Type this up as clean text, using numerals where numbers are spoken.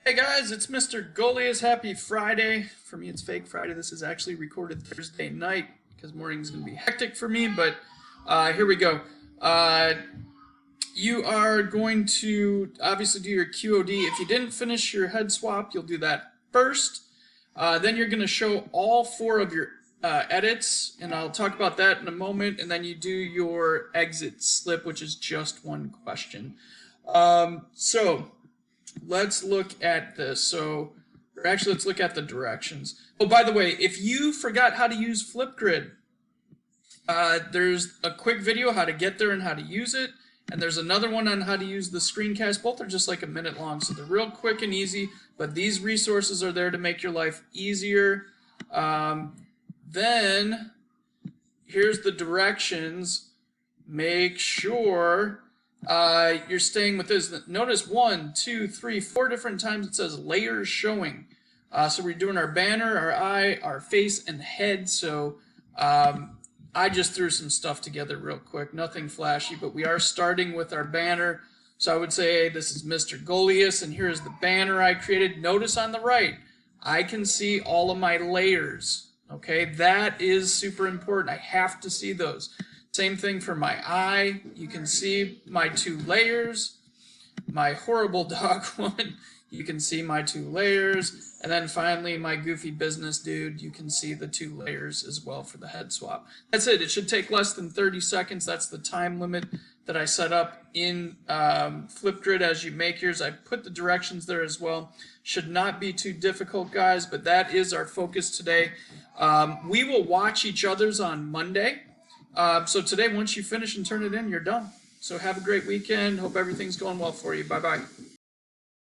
Hey guys, it's Mr. Goliath. Happy Friday. For me, it's fake Friday. This is actually recorded Thursday night because morning's going to be hectic for me, but here we go. You are going to obviously do your QOD. If you didn't finish your head swap, you'll do that first. Then you're going to show all four of your edits, and I'll talk about that in a moment, and then you do your exit slip, which is just one question. So let's look at this. Let's look at the directions. Oh, by the way, if you forgot how to use Flipgrid, there's a quick video how to get there and how to use it, and there's another one on how to use the screencast. Both are just like a minute long, so they're real quick and easy, but these resources are there to make your life easier. Then here's the directions. Make sure you're staying with this. Notice 1, 2, 3, 4 different times it says layers showing. So we're doing our banner, our eye, our face, and head. So I just threw some stuff together real quick, nothing flashy, but we are starting with our banner. So I would say, hey, this is Mr. Goliath, and here's the banner I created. Notice on the right, I can see all of my layers. Okay, that is super important. I have to see those. Same thing for my eye. You can see my 2 layers. My horrible dog one, you can see my 2 layers. And then finally, my goofy business dude, you can see the 2 layers as well for the head swap. That's it. It should take less than 30 seconds. That's the time limit that I set up in Flipgrid as you make yours. I put the directions there as well. Should not be too difficult, guys, but that is our focus today. We will watch each other's on Monday. So today, once you finish and turn it in, you're done. So have a great weekend. Hope everything's going well for you. Bye-bye.